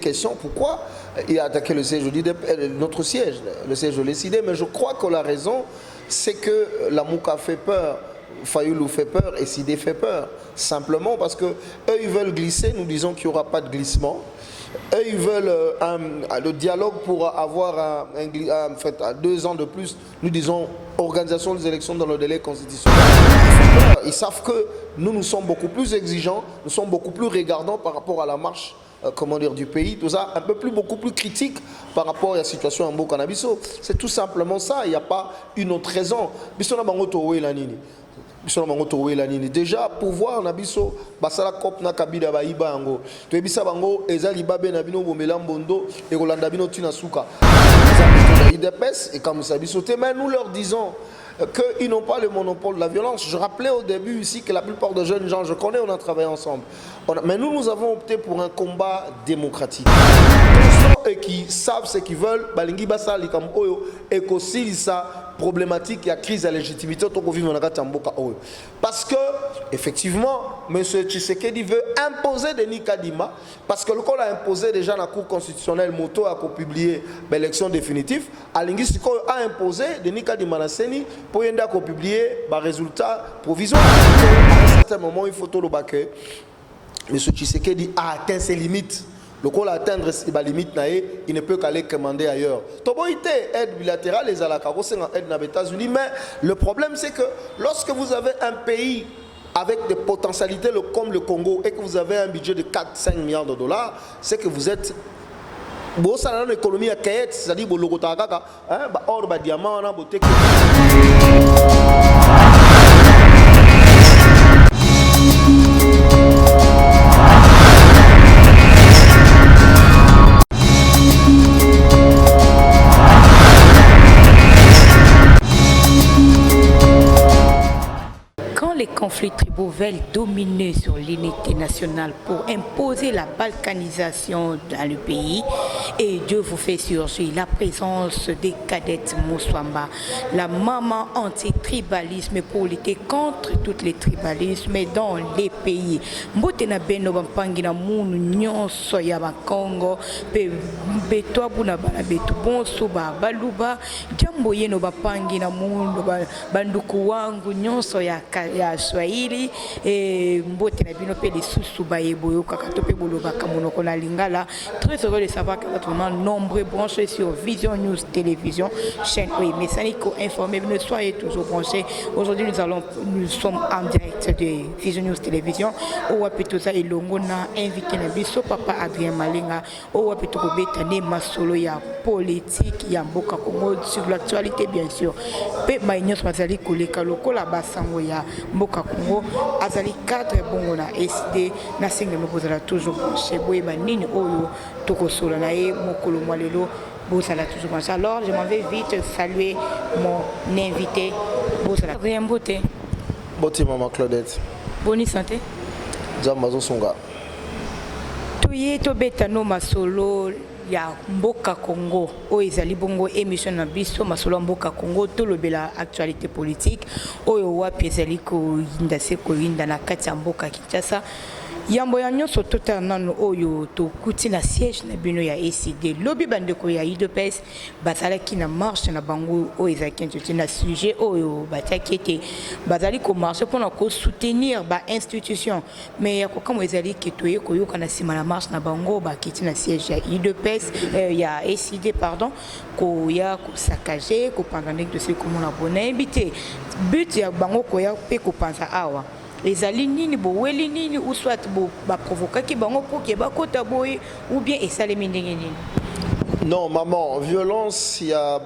question, pourquoi il a attaqué le siège notre siège, le siège de l'ECD, mais je crois que la raison, c'est que la Mouka fait peur, Fayoulou fait peur et Sidé fait peur. Simplement parce que eux ils veulent glisser, nous disons qu'il n'y aura pas de glissement. Eux ils veulent le dialogue pour avoir en fait, 2 ans de plus, nous disons organisation des élections dans le délai constitutionnel. Ils savent que nous sommes beaucoup plus exigeants, nous sommes beaucoup plus regardants par rapport à la marche comment dire, du pays, tout ça, un peu plus, beaucoup plus critique par rapport à la situation en Bokanabiso. C'est tout simplement ça, il n'y a pas une autre raison. Déjà, pouvoir nabiso basala kop na kabila ba ibango. To ebisa bango ezali babe na bino bomela mbondo et rolanda bino tina suka. Et comme ça bisoté, mais nous leur disons qu'ils n'ont pas le monopole de la violence. Je rappelais au début ici que la plupart des jeunes gens, je connais, on a travaillé ensemble. Mais nous avons opté pour un combat démocratique. Et qui savent ce qu'ils veulent, balingi basa likam oyo et qu'aussi ça problématique et la crise de légitimité parce que effectivement M. Tshisekedi veut imposer Denis Kadima parce que le qu'on a imposé déjà dans la Cour constitutionnelle moto a publié l'élection définitive Alingi Siko a imposé Denis Kadima na Seni pour y publier les résultats provisoires. À un certain moment il faut tout le baquer. M. Tshisekedi a atteint ses limites. Le col atteindre ses limites, il ne peut qu'aller commander ailleurs. Toboïté, aide bilatérale, les alacaro, c'est en aide aux États-Unis. Mais le problème, c'est que lorsque vous avez un pays avec des potentialités comme le Congo et que vous avez un budget de 4-5 milliards de dollars, c'est que vous êtes. Bon, ça a une économie à Kayet, c'est-à-dire que le Gotagaka, or, diamant, beauté. Les conflits tribaux veulent dominer sur l'unité nationale pour imposer la balkanisation dans le pays. Et Dieu vous fait surgir la présence des cadettes Mousswamba, la maman anti-tribalisme pour lutter contre tous les tribalismes dans les pays. Mbotena beno bampangi na munu nyonso ya Congo, beto buna bana betu bonso ba baluba, jambo yeno bampangi na munu banduku wangu nyonso ya Swahili et mbote na bino pe les susu bayeboyo kakato pe boloba kamonoko na lingala. Très heureux de savoir que vous êtes vraiment nombreux branchés sur Vision News Télévision, chaîne oui, mais ça n'est qu'informé, ne soyez toujours branchés. Aujourd'hui nous sommes en direct de Vision News Télévision. Au wapito ça ilongo na invité na biso papa Adrien Malinga. Au wapito ko betane masolo ya politique ya mboka Congo sur l'actualité bien sûr. Pe maïnyos mazali koleka lokola basango ya Mboka Congo, azali cadre bongo na SD na singa mobozala toujours chez Boyeba nini oyo tokosola na ye mokolo mwalelo bozala toujours comme ça. Alors je m'en vais vite saluer mon invité bozala rien beauté. Beauté maman Claudette. Bonne santé. Jambazo songa. Tuye to betano masolo ya Mboka Congo o ezali bongo émission na biso masolo Mboka Congo to lobela actualité politique oyo wapi ezali ko indase ko inda na kati ya Mboka Kinshasa yambo ya nyonso tota nanu oyo to kuti na siège na bino ya ECD lobi bandeko ya UDPS bazalaki na marche na bango o ezaki ntuti na sujet oyo batiaki ete bazali ko marche mpona ko soutenir ba institution mais ya kokamo ezali ketoye koyoka na sima na marche na bango bakiti na siège ya UDPS ya ECD pardon ko ya ko saccager ko pendant que c'est comme on a bonné invité but ya bango ko ya pe ko pensa awa les alinini boeli nini ou soit ba provoquer ki bango pour que ba kota boy ou bien esalemi ndenge nini. Non maman, violence il y a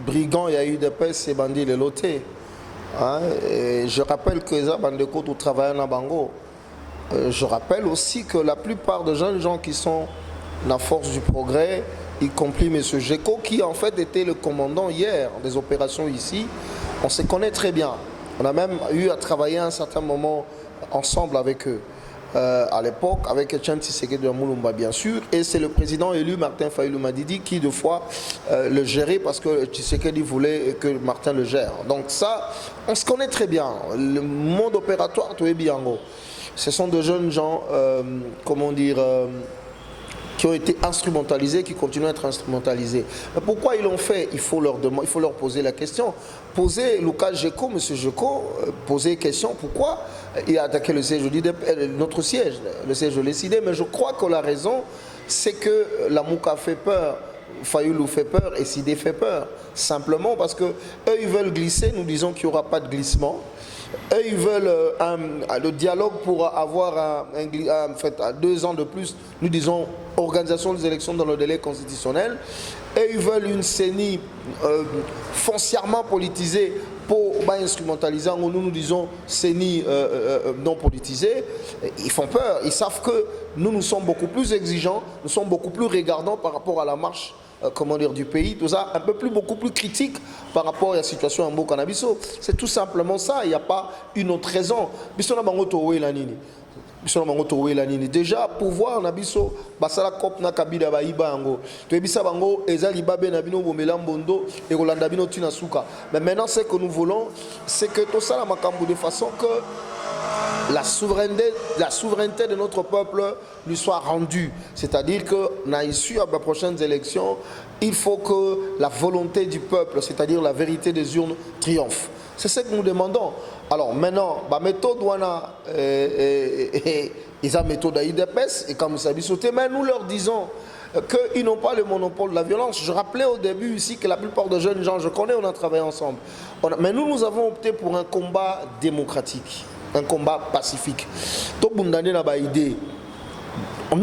brigands, il y a eu des pèses et bandits les lotés. Hein? Je rappelle que les bandits qui travaillent dans Bango. Je rappelle aussi que la plupart des jeunes gens qui sont dans la force du progrès, y compris M. Geko, qui en fait était le commandant hier des opérations ici, on se connaît très bien. On a même eu à travailler à un certain moment ensemble avec eux. À l'époque, avec Etienne Tshisekedi de Moulumba, bien sûr. Et c'est le président élu, Martin Fayulu Madidi, qui de fois le gérait parce que Tshisekedi voulait que Martin le gère. Donc ça, on se connaît très bien. Le monde opératoire, tout est bien. Ce sont de jeunes gens, comment dire, qui ont été instrumentalisés, qui continuent à être instrumentalisés. Mais pourquoi ils l'ont fait? Il faut leur poser la question. Poser, Lucas Jeko, M. Jeko, poser question, pourquoi il a attaqué le siège, notre siège, le siège de l'ECD. Mais je crois que la raison, c'est que la Mouka fait peur, Fayoulou fait peur et Sidé fait peur. Simplement parce que eux, ils veulent glisser, nous disons qu'il n'y aura pas de glissement. Eux, ils veulent le dialogue pour avoir en fait, 2 ans de plus, nous disons, organisation des élections dans le délai constitutionnel. Et ils veulent une CENI foncièrement politisée pour instrumentaliser, nous disons CENI non politisée. Ils font peur, ils savent que nous sommes beaucoup plus exigeants, nous sommes beaucoup plus regardants par rapport à la marche du pays, tout ça, beaucoup plus critique par rapport à la situation en Bokanabiso. C'est tout simplement ça, il n'y a pas une autre raison. Déjà, pouvoir nabiso basala kop na kabila ba ibango. Toebisa bango ezali babe na bino bomela mbondo et rolanda bino tina suka. Mais maintenant ce que nous voulons, c'est que tout ça la makambo de façon que la souveraineté de notre peuple lui soit rendue. C'est-à-dire que, na issue à les prochaines élections, il faut que la volonté du peuple, c'est-à-dire la vérité des urnes, triomphe. C'est ce que nous demandons. Alors maintenant, la méthode wana ils ont méthode IDPS et comme ça sauté, mais nous leur disons qu'ils n'ont pas le monopole de la violence. Je rappelais au début ici que la plupart des jeunes gens, je connais, on a travaillé ensemble. Mais nous avons opté pour un combat démocratique. Un combat pacifique. Nous,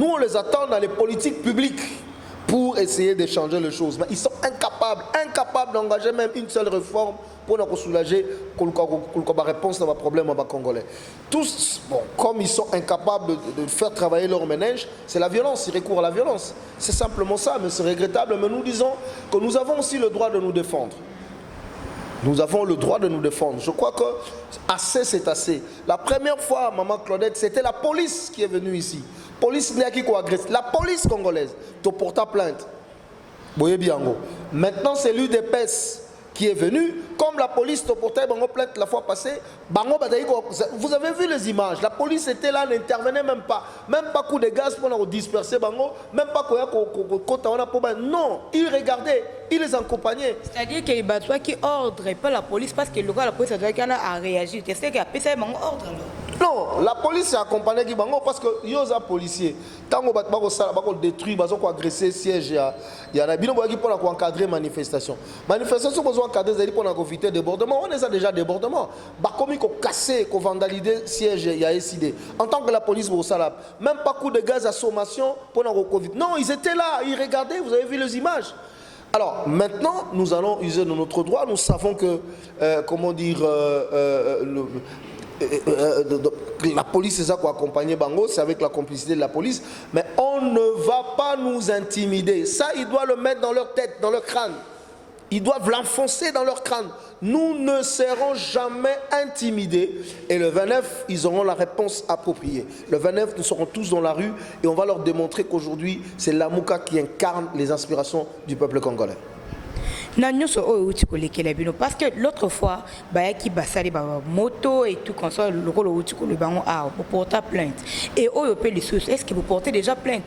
on les attend dans les politiques publiques pour essayer de changer les choses. Mais ils sont incapables d'engager même une seule réforme pour nous soulager la réponse à nos problèmes congolais. Tous, bon, comme ils sont incapables de faire travailler leur ménage, c'est la violence, ils recourent à la violence. C'est simplement ça, mais c'est regrettable. Mais nous disons que nous avons aussi le droit de nous défendre. Nous avons le droit de nous défendre. Je crois que assez, c'est assez. La première fois, Maman Claudette, c'était la police qui est venue ici. Police la police congolaise. Tu portes plainte. Maintenant, c'est l'UDPS qui est venu. Comme la police te portait plainte la fois passée, vous avez vu les images. La police était là, n'intervenait même pas. Même pas coup de gaz pour nous disperser. Même pas non, ils regardaient, ils les accompagnaient. C'est-à-dire qu'il y a des qui ordre pas la police parce que le gars, la police a réagi. Tu sais qu'il y a un ordre alors. Non, la police a accompagné Kibango parce que il y a des policiers. Quand on va détruire, on va agresser siège, il y a des gens qui peuvent encadrer manifestation. Manifestation, on va encadrer pour éviter débordement. On est déjà débordement. Comme ils ont cassé, ils ont vandalisé siège, il y a décidé. En tant que la police, même pas coup de gaz à sommation pour Covid. Non, ils étaient là, ils regardaient, vous avez vu les images. Alors maintenant, nous allons user de notre droit. Nous savons que, la police c'est ça qui accompagné Bango, c'est avec la complicité de la police, mais on ne va pas nous intimider. Ça, ils doivent le mettre dans leur tête, dans leur crâne. Ils doivent l'enfoncer dans leur crâne. Nous ne serons jamais intimidés. Et le 29, ils auront la réponse appropriée. Le 29, nous serons tous dans la rue et on va leur démontrer qu'aujourd'hui, c'est la Mouka qui incarne les inspirations du peuple congolais. Parce que l'autre fois, qui basali moto et tout comme ça, le rôle où tu vous portez plainte. Et est-ce que vous portez déjà plainte?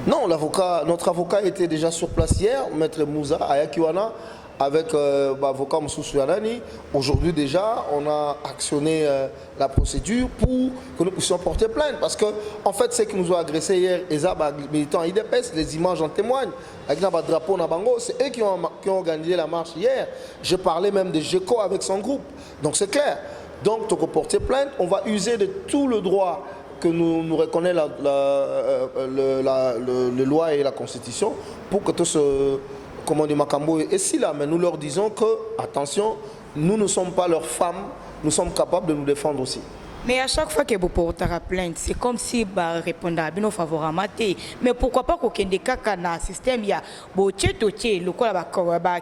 Non, notre avocat était déjà sur place hier, Maître Moussa Ayakiwana, avec l'avocat Moussou Yanani. Aujourd'hui déjà, on a actionné la procédure pour que nous puissions porter plainte. Parce que, en fait, ceux qui nous ont agressés hier, les militants IDPS, les images en témoignent. Avec notre drapeau Nabango, c'est eux qui ont organisé la marche hier. Je parlais même de GECO avec son groupe. Donc c'est clair. Donc, pour porter plainte, on va user de tout le droit que nous reconnaît la loi et la constitution pour que tout ce Makambo est ici là. Mais nous leur disons que, attention, nous ne sommes pas leurs femmes, nous sommes capables de nous défendre aussi. Mais à chaque fois que vous portez plainte, c'est comme si vous répondez à bien favorablement. Mais pourquoi pas qu'au Kenya, dans le système, il y a le quoi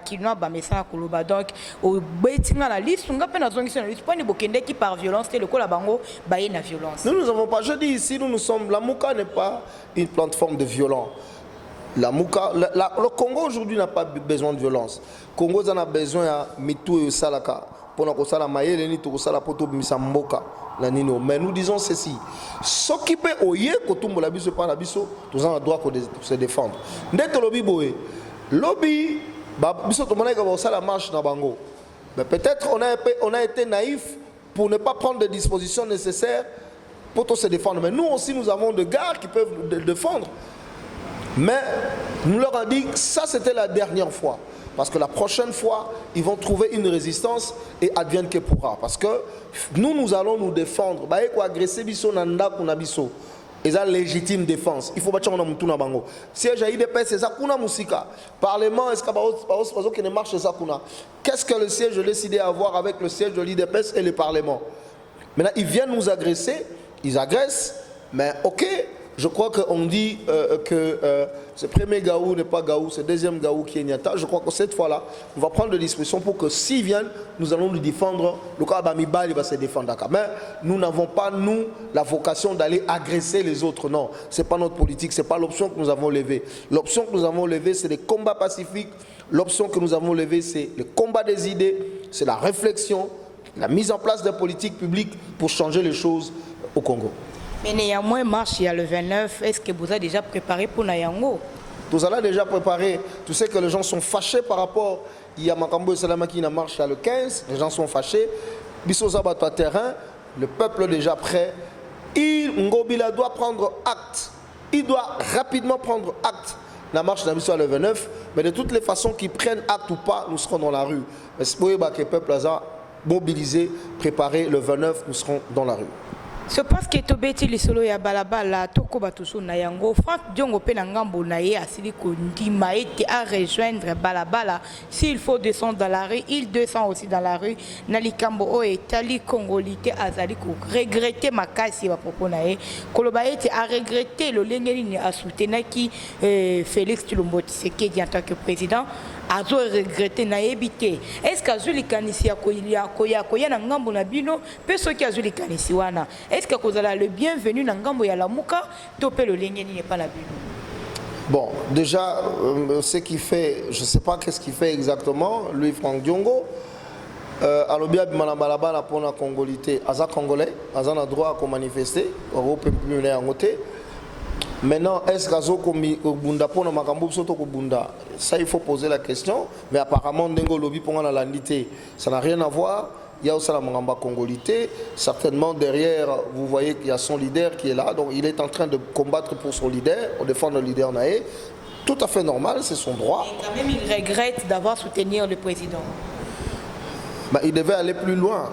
qui n'a pas message donc au bétinga la liste, on a pas besoin de liste. Pas ni qui par violence, le quoi la bango, la violence. Nous n'avons pas. Je dis ici, nous sommes. La Mouka n'est pas une plateforme de violence. La Mouka, le Congo aujourd'hui n'a pas besoin de violence. Le Congo en a besoin de Mitou et Salaka. Pour que ça la maille, ni tout ça la poto misa mboka. Mais nous disons ceci. S'occuper au yé, kotumbo la biso par la biso, nous avons le droit de se défendre. Ndete lobby boé. Lobby, biso tomana ka ça la marche na bango. Mais peut-être on a été naïf pour ne pas prendre les dispositions nécessaires pour se défendre. Mais nous aussi, nous avons des gars qui peuvent le défendre. Mais nous leur avons dit que ça, c'était la dernière fois. Parce que la prochaine fois, ils vont trouver une résistance et advienne que pourra. Parce que nous allons nous défendre. Bah, quoi agresser biso nanda kuna biso. Et ça, légitime défense. Il faut bâtir un mutu na bango. Siège à IDPS, c'est ça kuna musika. Parlement, est-ce qu'il ne marche ça kuna? Qu'est-ce que le siège a décidé à avoir avec le siège de l'IDPS et le Parlement? Maintenant, ils viennent nous agresser. Ils agressent. Mais ok. Je crois qu'on dit que ce premier Gaou n'est pas Gaou, c'est le deuxième Gaou qui est Nyata. Je crois que cette fois-là, on va prendre des dispositions pour que s'ils viennent, nous allons nous défendre. Le cas Bamibal, il va se défendre. Mais nous n'avons pas, nous, la vocation d'aller agresser les autres. Non, ce n'est pas notre politique, ce n'est pas l'option que nous avons levée. L'option que nous avons levée, c'est les combats pacifiques. L'option que nous avons levée, c'est le combat des idées, c'est la réflexion, la mise en place des politiques publiques pour changer les choses au Congo. Mais néanmoins, marche il y a le 29. Est-ce que vous avez déjà préparé pour Nayango? Nous allons déjà préparer. Tu sais que les gens sont fâchés par rapport. Il y a Makambo et Salama qui marche à le 15. Les gens sont fâchés. Bisso Zabato à terrain. Le peuple est déjà prêt. Ngobila doit prendre acte. Il doit rapidement prendre acte. La marche d'Abisso à le 29. Mais de toutes les façons, qu'ils prennent acte ou pas, nous serons dans la rue. Mais si vous voyez que le peuple a mobilisé, préparé, le 29, nous serons dans la rue. Je pense que Tobeti Lisolo ya balabala toko batusu na yango Franck Diongo pe na ngambo na ye asili ko ndima ete à rejoindre balabala s'il faut descendre dans la rue il descend aussi dans la rue na likambo o etali congolité azali ko regretter makasi ba propos na ye koloba ete a regretter le lengeli ni a soutenaki Félix Tshilombo Tshisekedi en tant que président azo regretter na ebité est-ce que azuli kanisi ya koya na ngambo na bino pe soki azuli kanisi wana est-ce que vous avez le bienvenu dans Ngambo ya Lamuka topé le lengeni n'est pas la Bible? Bon, déjà ce qu'il fait, je ne sais pas qu'est-ce qu'il fait exactement, lui Franck Diongo. Alobia Bimanabalaba pour la Congolité, Aza Congolais, Aza a droit à manifester, au peuple en côté. Maintenant, est-ce qu'Azo Bunda pour Makambo Soto Bunda? Ça, il faut poser la question. Mais apparemment, Dengo Lobi pour la landité, ça n'a rien à voir. Il y a aussi la Mangamba Congolité. Certainement, derrière, vous voyez qu'il y a son leader qui est là. Donc, il est en train de combattre pour son leader, pour défendre le leader Naé. Tout à fait normal, c'est son droit. Et quand même, il regrette d'avoir soutenu le président. Bah, il devait aller plus loin.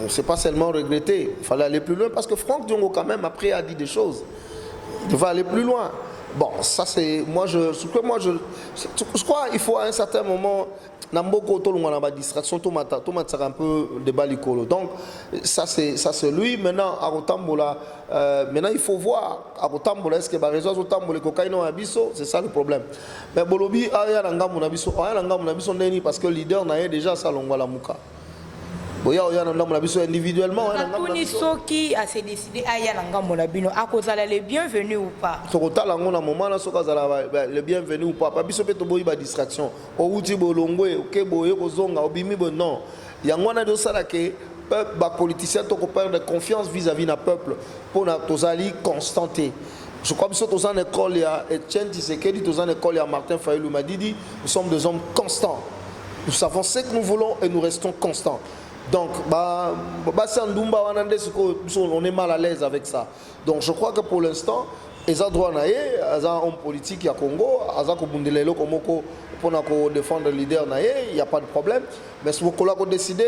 C'est pas seulement regretter. Il fallait aller plus loin parce que Franck Diongo, quand même, après, a dit des choses. Il devait aller plus loin. Bon, ça c'est. Je crois qu'il faut à un certain moment. Namboko tolunga na distraction tomata un peu de balikolo. Donc ça c'est lui maintenant à Rotambola. Maintenant il faut voir à Rotambola est-ce que ba réseau Rotambola cocaïne na biso, c'est ça le problème. Mais bolobi aya na ngambo na biso, ndeni parce que le leader na déjà ça longwa la muka. Boya oya na ngambo na biso individuellement na ngambo na biso qui a se décidé aya na ngambo na bino akozala le bienvenu ou pas. Tokotala ngona moment na soka zala le bienvenu ou pas. Pas biso pe to boyi ba distraction. O uti bolongwe oke boye kozonga obimi bon non. Yango na do sala ke peuple ba politicien to ko perdre confiance vis-à-vis na peuple pour na tozali constanter. Je crois que nous sommes en école, il y a Etienne Tshisekedi, nous sommes en école, il y a Martin Fayulu Madidi. Nous sommes des hommes constants. Nous savons ce que nous voulons et nous restons constants. Donc, on est mal à l'aise avec ça. Donc, je crois que pour l'instant, les droits naïe, les hommes politiques à Congo, pour défendre le leader naïe, il n'y a pas de problème. Mais si vous avez décidé,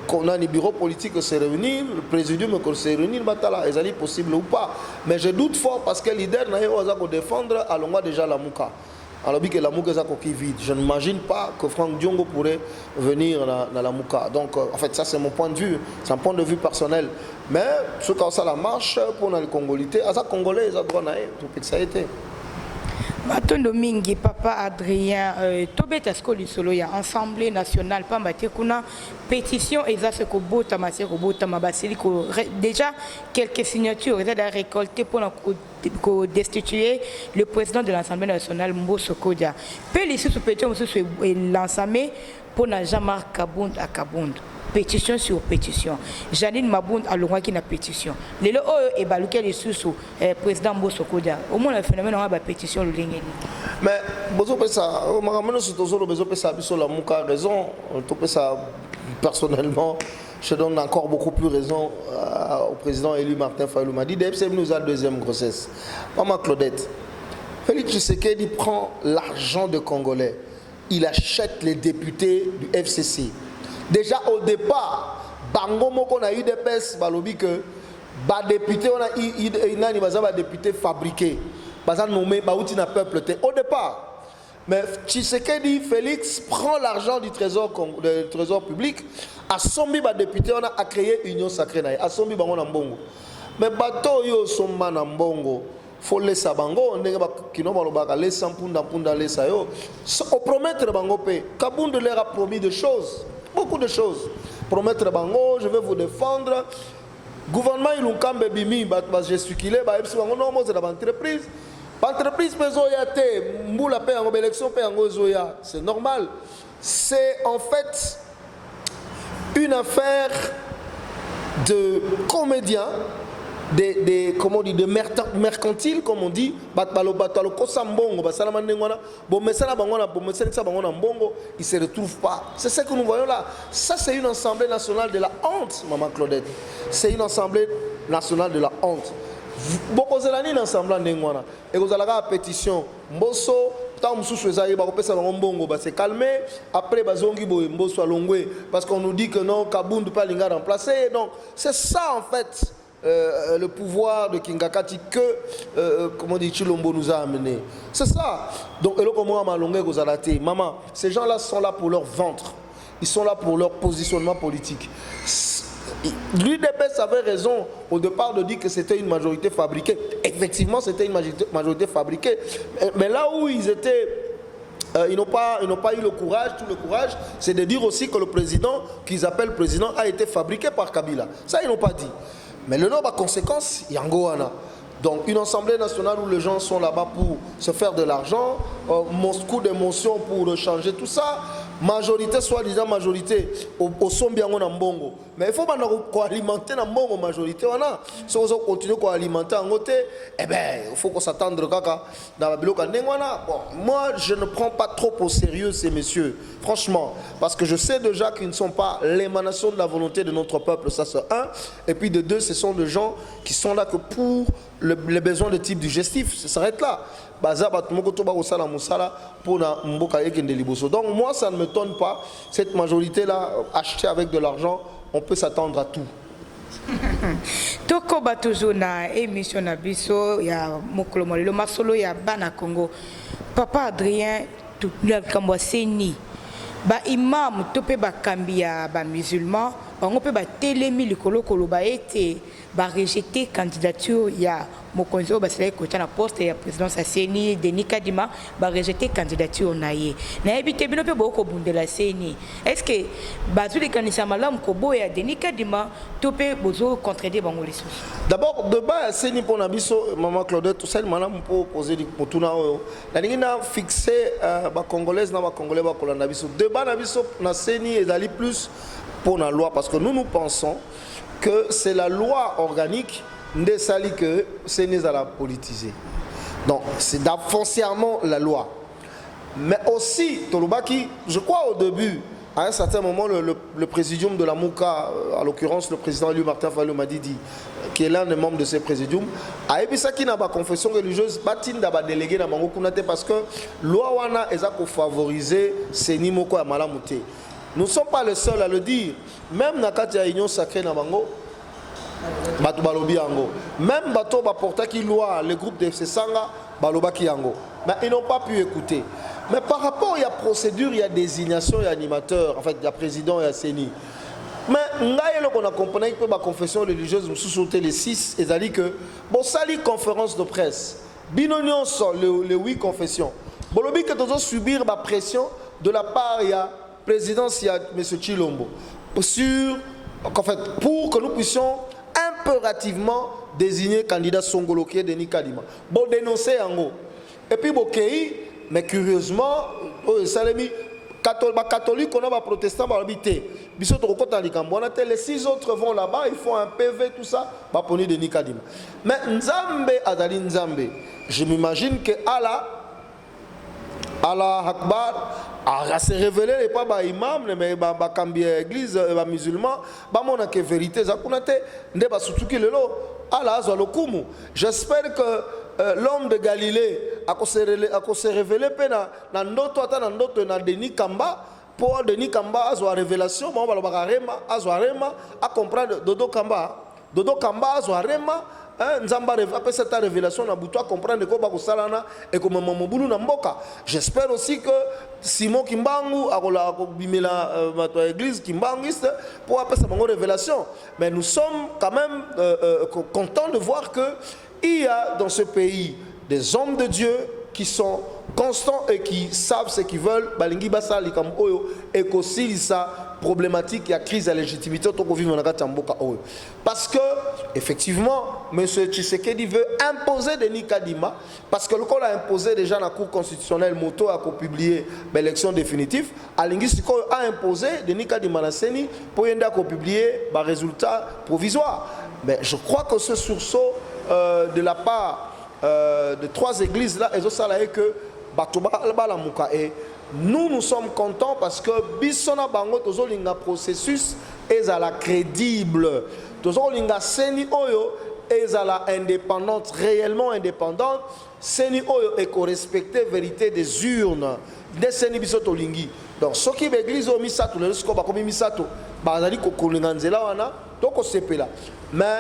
qu'on a un bureau politique qui se réunit, le présidium qui se réunit, est-ce possible ou pas? Mais je doute fort parce que le leader naïe va défendre à l'ongwa déjà la Mouka. Alors que la Mouka est vide. Je n'imagine pas que Franck Diongo pourrait venir dans la Mouka. Donc en fait ça c'est mon point de vue, c'est un point de vue personnel. Mais ce quand ça la marche pour les Congolais, à ça Congolais ils ont droit naïe, tout que ça a été. Batondo mingi papa Adrien tobeta skoli solo ya Assemblée nationale pambate kuna pétition eza se ko bota masé ko bota mabasili ko déjà quelques signatures eza da récolter pour destituer le président de l'Assemblée nationale, Mbosso Kodia. Puis les sous-pétitions l'ensemble pour Jean-Marc Kabound à Kabound. Pétition sur pétition. Janine Mabound a l'ouvert qui n'a pétition. Les lois et baluqué les sous président Mbosso Kodia. Au moins le phénomène on a pétition le ligne. Mais besoin de ça, maman c'est toujours besoin de ça, sur la mouka raison, tout ça personnellement. Je donne encore beaucoup plus raison au président élu Martin Fayulu m'a dit DFC nous a deuxième grossesse. Maman Claudette, Félix Tshisekedi prend l'argent de Congolais. Il achète les députés du FCC. Déjà au départ, Bango Moko a eu des pèses, balobi que ba député on a il ba député fabriqué. Ba nommé ba outil na peuple au départ. Mais Tshisekedi Félix prend l'argent du trésor public. À Sombi, les députés, on a créé Union Sacrée. À Sombi, on a Mbongo. Mais bateau yo somba na Mbongo. Faut laisser bango. On est qui n'ont pas laissé punda laisser yo. On promettre bango pe. Kabound leur a promis des choses, beaucoup de choses. Promettre bango, je vais vous défendre. Gouvernement il ont kambe bimi, ba gesticuler, ba epsi bango non, c'est l'entreprise. Entreprise c'est normal. C'est en fait une affaire de comédiens, de mercantiles, comme on dit. Ils ne se retrouvent pas. C'est ce que nous voyons là. Ça, c'est une assemblée nationale de la honte, maman Claudette. C'est une assemblée nationale de la honte. Beaucoup de l'année ensemble et vous allez la pétition Mbosso tant mususu ezali ba kopesa bango mbongo ba se calmer après bazongi boye Mbosso alongwe parce qu'on nous dit que non Kabound pas linga remplacer. Donc c'est ça en fait le pouvoir de Kingakati que comment dit Chilombo nous a amené. C'est ça. Donc eloko mo malongwe kozalate maman, ces gens-là sont là pour leur ventre. Ils sont là pour leur positionnement politique. L'UDPS avait raison au départ de dire que c'était une majorité fabriquée. Effectivement, c'était une majorité fabriquée. Mais là où ils étaient, ils n'ont pas eu le courage, tout le courage, c'est de dire aussi que le président, qu'ils appellent président, a été fabriqué par Kabila. Ça, ils n'ont pas dit. Mais le nombre de conséquences, il y a Angoana. Donc une assemblée nationale où les gens sont là-bas pour se faire de l'argent, coup d'émotion pour changer tout ça. Majorité, soi-disant majorité, au son bien en Mbongo. Mais il faut alimenter la Mbongo majorité. Si on continue à alimenter en côté, eh bien, il faut qu'on s'attende dans la bloc. Bon, moi, je ne prends pas trop au sérieux ces messieurs, franchement, parce que je sais déjà qu'ils ne sont pas l'émanation de la volonté de notre peuple, ça c'est un. Et puis de deux, ce sont des gens qui sont là que pour les besoins de type digestif, ça s'arrête là. Donc moi ça ne m'étonne pas, cette majorité là achetée avec de l'argent, on peut s'attendre à tout. Toko toujours na émission na biso ya mokolo le masolo ya bana Congo. Papa Adrien tout le Kambwaseni ba imam to pe ba kambia ba musulman on peut ba telemi likolo koloba ete ba rejeter candidature ya mokonzo ba sele ko tana poste ya présidence Seni Denis Kadima ba rejeter candidature naye na ebite bino pe boko bundela Seni. Est-ce que bazu de kanisa malam ko boya Denis Kadima to pe bozo contredire bango liso? D'abord de bas Seni pour na biso maman Claudette tout seul malam pour poser di motuna oyo na ngina fixer ba congolaise na ba congolais ba kolanda biso de bas na biso na Seni ezali plus pour la loi parce que nous pensons que c'est la loi organique de Sali que c'est à la politiser. Donc c'est foncièrement la loi. Mais aussi, Tolobaki, je crois au début, à un certain moment, le présidium de la Mouka, à l'occurrence le président élu Martin Fayulu m'a dit, qui est l'un des membres de ce présidium, a ébissa qui n'a pas confession religieuse, batin d'aba délégué dans Bango Kunate parce que loi wana est pour favoriser Seni Moko à Malamouté. Nous ne sommes pas les seuls à le dire. Même dans la Union Sacrée Nabango, même Bato Baporta qui loi, le groupe de Sanga, Balobaki Yango. Mais ils n'ont pas pu écouter. Mais par rapport à la procédure, il y a désignation et animateur, en fait, il y a président et Seni. Mais on a compris que la confession religieuse nous sous-sauter les 6 et ça dit que bon, ça lit conférence de presse. Binonion sur les 8 confessions. Bolobi que nous allons subir la pression de la part de la présidence de M. Chilombo. En fait, pour que nous puissions impérativement désigner candidat Songoloké Denis Kadima. Bon dénoncer yango. Et puis Bokei, mais curieusement, Salemi catholique, on a pas protestant, bah habité. Biso to kota likambona les 6 autres vont là-bas, ils font un PV tout ça, bah poni Denis Kadima. Mais Nzambe Adali Nzambe, je m'imagine que Allah Akbar a se révélé les pas ba imam mais ba kambia église ba musulman ba mona que vérité za kunate nde ba sutuki lelo Allah azwa lokumu. J'espère que l'homme de Galilée a se révélé pe na ndoto ata na ndoto na Denis Kamba pour Denis Kamba azwa révélation ba ba rema azwa rema a comprendre Dodo Kamba azwa rema. Nzamba après cette révélation na buto comprendre ko ba ko salana et ko mamobulu na mboka. J'espère aussi que Simon Kimbangu akola ko bimela mato église Kimbangu pour après sa révélation. Mais nous sommes quand même contents de voir que il y a dans ce pays des hommes de Dieu qui sont constants et qui savent ce qu'ils veulent. Balingi basa likam oyo et qu'aussi ça problématique, il y a crise de légitimité parce que effectivement M. Tshisekedi veut imposer Denis Kadima parce que le qu'on a imposé déjà dans la Cour constitutionnelle Moto a publié l'élection définitive Alingi a imposé Denis Kadima na Seni pour y publier les résultats provisoires. Mais je crois que ce sursaut de la part de 3 églises là et ça là que Batoba la Mouka et nous sommes contents parce que Bissona Bango tozolinga processus ezala crédible. Tozolinga Seni Oyo ezala indépendante, réellement indépendante. Seni Oyo eko respecter vérité des urnes. Des Seni Bisoto Lingi. Donc ce qui l'église au Misato, le scoba comme Misato, bazali kokolinga nzela wana, toko sepela. Mais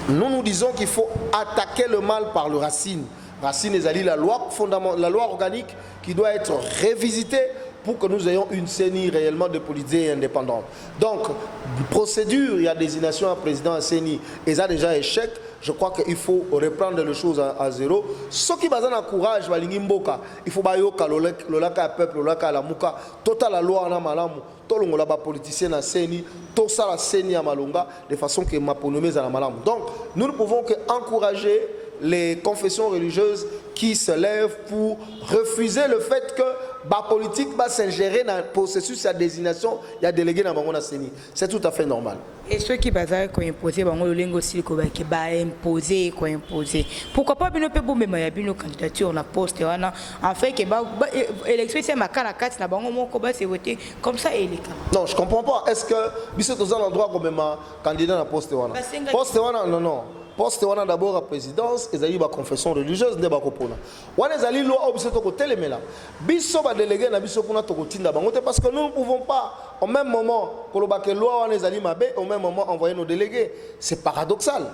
nous disons qu'il faut attaquer le mal par le racine. Racine est la loi fondamentale, la loi organique qui doit être révisitée pour que nous ayons une CENI réellement de politique indépendante. Donc, procédure, il y a désignation à président à CENI, et ça déjà échec. Je crois qu'il faut reprendre les choses à zéro. Ce qui basent dans courage, il faut bayoka lolaka peuple, lolaka la muka, total la loi na malamu, tout le monde politicien na CENI, tout ça la CENI à Malonga, de façon que ma ponomé à la malamu. Donc, nous ne pouvons qu'encourager les confessions religieuses qui se lèvent pour refuser le fait que la politique va s'ingérer dans le processus de désignation, il y a délégué dans la CENI. C'est tout à fait normal. Et ceux qui basent imposer, imposer, imposer. Pourquoi pas bien peut même une candidature na poste en fait que l'élection c'est ma carte na bango moko ba c'est voter comme ça et les cas. Non, je comprends pas. Est-ce que biso tozana endroit comme candidat na poste wana? Poste wana non. Poste wana d'abord à présidence et zali ba confession religieuse ne ba kopona. Wana zali loi obiso to kotelemela. Biso ba délégué na biso kuna to kotinda bango parce que nous ne pouvons pas au même moment koloba que loi wana zali mabe au même moment envoyer nos délégués. C'est paradoxal.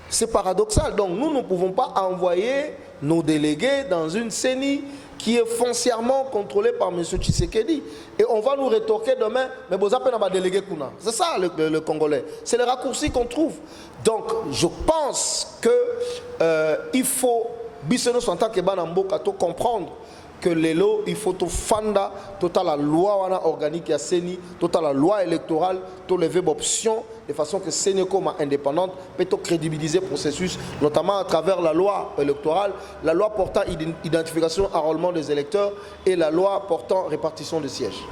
C'est paradoxal. Donc nous ne pouvons pas envoyer nos délégués dans une CENI qui est foncièrement contrôlée par M. Tshisekedi. Et on va nous rétorquer demain, mais vous appelez un délégué Kuna. C'est ça le Congolais. C'est le raccourci qu'on trouve. Donc je pense qu'il faut, en tant que Banamboka, comprendre que les lots, il faut tout fanda, total la loi organique à CENI, total la loi électorale, tout lever option de façon que CENI comme indépendante peut crédibiliser le processus, notamment à travers la loi électorale, la loi portant identification, enrôlement des électeurs et la loi portant répartition de sièges.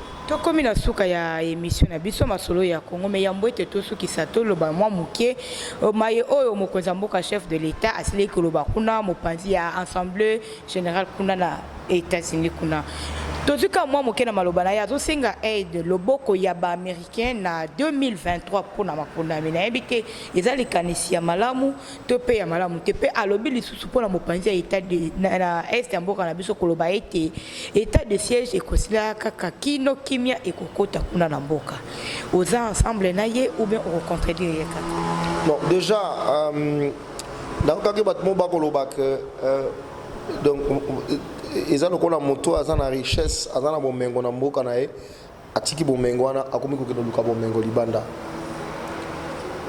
Comme na suka ya émission na biso masolo ya Congo mais ya mbote to suki sato loba mwa muke maye oyo mokonza mboka chef de l'état asile ko loba kuna mopanzi ya assemblée générale kuna na États-Unis kuna tozuka mwa muke na maloba na ya zo senga aide loboko ya ba américain na 2023 pour na makunda mina ebite ezali kanisi ya malamu to pe ya malamu te pe alobi lisusu pour na mopanzi ya état de na est ya mboka na biso ko loba ete état de siège et kosila kaka kino kimia et kokota kuna na mboka aux ensemble na ye ou bien au contredire yeka. Non déjà dans le cas que batmo ba ko loba que donc ils ont une moto, ils ont une richesse, ils ont un mengo na mboka na e, atiki bo mengo wana akomi ko kendo luka bo mengo libanda.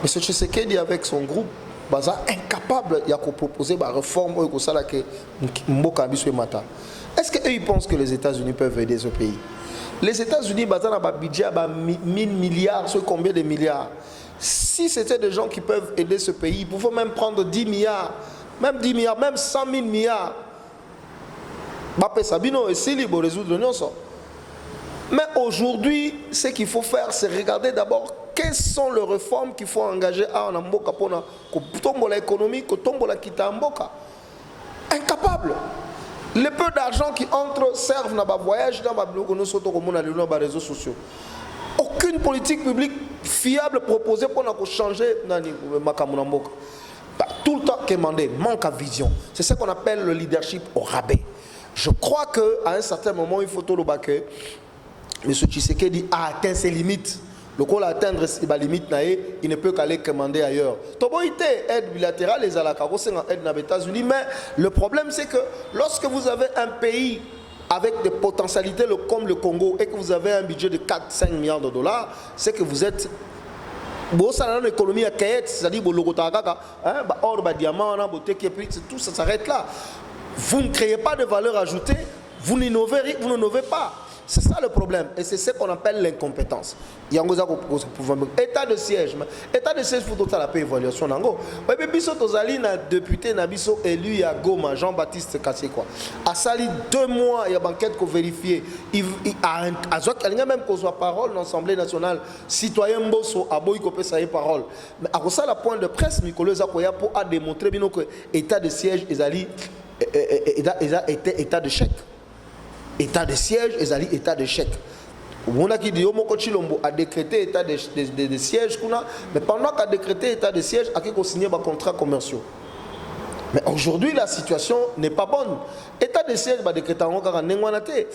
Mais ce Tshisekedi avec son groupe, baza incapable ya ko proposer ba réforme ou ko sala que mboka biso mata. Est-ce que eux ils pensent que les États-Unis peuvent aider ce pays? Les États-Unis baza na ba budget ba 1000 milliards, sur combien de milliards? Si c'était des gens qui peuvent aider ce pays, ils pouvaient même prendre 10 milliards, même 10 milliards, même 100 000 milliards. Bapé Sabino et Sili pour résoudre le ça. Mais aujourd'hui, ce qu'il faut faire, c'est regarder d'abord quelles sont les réformes qu'il faut engager à Mboka pour que l'économie, que la kita Mboka. Incapable. Les peu d'argent qui entrent servent dans le voyage, dans les réseaux sociaux. Aucune politique publique fiable proposée pour changer Mboka. Tout le temps demandé, manque à vision. C'est ce qu'on appelle le leadership au rabais. Je crois qu'à un certain moment, il faut tout le baquer. M. Tshisekedi a atteint ses limites. Le col atteindre ses limites, il ne peut qu'aller commander ailleurs. Toboïté, aide bilatérale, les alakaro, c'est en aide aux États-Unis. Mais le problème, c'est que lorsque vous avez un pays avec des potentialités comme le Congo et que vous avez un budget de 4-5 milliards de dollars, c'est que vous êtes. Bon, ça une économie à Kayet, c'est-à-dire or, diamant, tout ça s'arrête là. Vous ne créez pas de valeur ajoutée, vous n'innovez pas. C'est ça le problème. Et c'est ce qu'on appelle l'incompétence. État de siège. État de siège, il faut la paix évaluation. Mais biso tozali na député na biso élu à Goma, Jean-Baptiste Kassekwa. A sali 2 mois, il y a banquette qu'on vérifie. Il a même qu'on soit parole dans l'Assemblée nationale. Citoyen Mbosso a boy copé sa parole. Mais à ça la point de presse, Nicolas Zakoya pour a démontré que état de siège ezali état de chèque. État de siège, état de chèque. On a dit que Chilombo a décrété état de siège, mais pendant qu'il a décrété état de siège, il a signé des contrats commerciaux. Mais aujourd'hui, la situation n'est pas bonne. État de siège, il a décrété encore Nenguanate.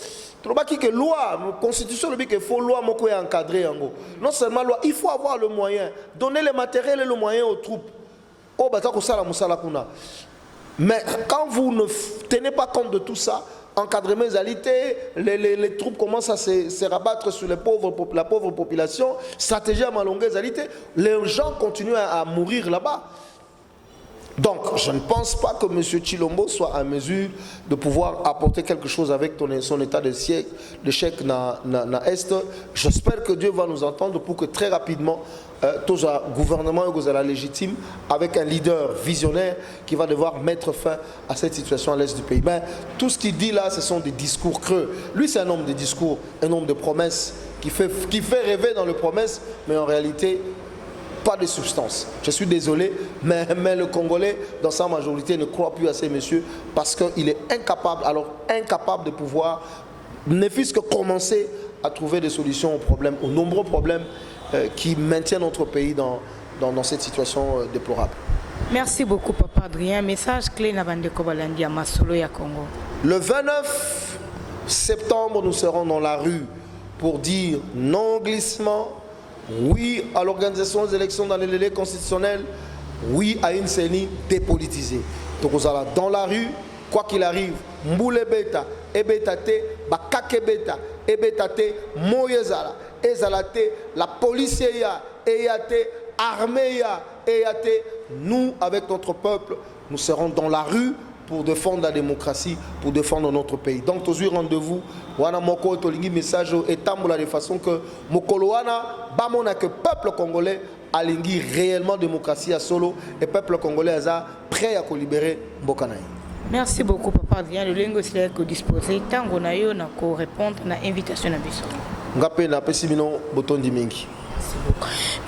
Que loi, la constitution, il faut loi encadrer. Non seulement loi, il faut avoir le moyen, donner le matériel et le moyen aux troupes. Mais quand vous ne tenez pas compte de tout ça, encadrement égalité, les troupes commencent à se rabattre sur la pauvre population, stratégie à malongue égalité, les gens continuent à mourir là-bas. Donc, je ne pense pas que M. Tshilombo soit à mesure de pouvoir apporter quelque chose avec son état de chèque dans l'Est. J'espère que Dieu va nous entendre pour que très rapidement, tout le gouvernement est légitime avec un leader visionnaire qui va devoir mettre fin à cette situation à l'Est du pays. Mais tout ce qu'il dit là, ce sont des discours creux. Lui, c'est un homme de discours, un homme de promesses qui fait rêver dans les promesses, mais en réalité, pas de substance. Je suis désolé, mais le Congolais, dans sa majorité, ne croit plus à ces messieurs parce qu'il est incapable de pouvoir, ne fût-ce que commencer à trouver des solutions aux nombreux problèmes qui maintiennent notre pays dans cette situation déplorable. Merci beaucoup, Papa Adrien. Message clé na bande Kobalandi à Masolo ya Congo. Le 29 septembre, nous serons dans la rue pour dire non glissement. Oui à l'organisation des élections dans les délais constitutionnels. Oui à une CENI dépolitisée. Donc vous allez dans la rue, quoi qu'il arrive, Mboule Beta, Ebetate, Bakake Beta, Ebetate, Moyezala, Ezalate, la police ya, Eyate, armée ya, Eyate. Nous, avec notre peuple, nous serons dans la rue pour défendre la démocratie, pour défendre notre pays. Donc, toujours rendez-vous. Wana moko tolingi message et tambola de façon que mokolo wana bamona que peuple congolais alingi réellement démocratie à solo et peuple congolais a prêt à libérer Mbokanaï. Merci beaucoup, Papa. Viens le lingo c'est que disposer tango na yo na ko répondre na invitation na biso. Ngapé na pesimino botondi mingi.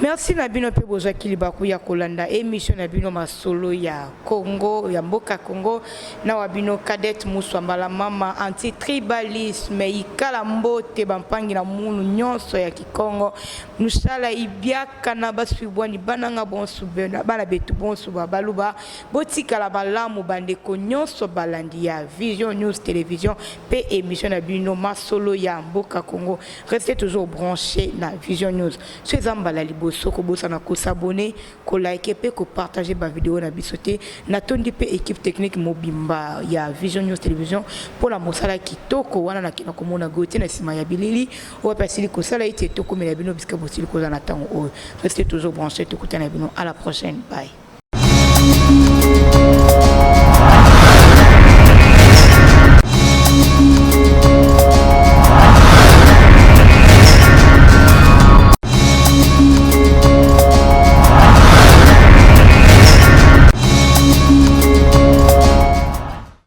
Merci Nabino Peboza Kilibaku ya Kolanda émission Nabino Masolo ya Congo ya Mboka Congo na wabino Cadet Muswambala mama anti-tribalisme ikala mbote bampangi na munu nyonso ya Kikongo nusala ibiaka na basubwani bananga bonsu bena bala betu bonsu baluba botika balamu bandeko nyonso balandi ya Vision News Télévision pe émission Nabino Masolo ya Mboka Congo. Restez toujours branchés na Vision News. Zambala liboso ko bosana ko s'abonner ko liker pe ko partager ba vidéo na bisoté na tondi pe équipe technique mobimba ya Vision News Télévision pour la mosala kitoko wana na kina komona gote na sima ya bilili o pasili ko sala ite to ko mela bino biska bosili ko za na tango. Restez toujours branchés, tout à la prochaine, bye.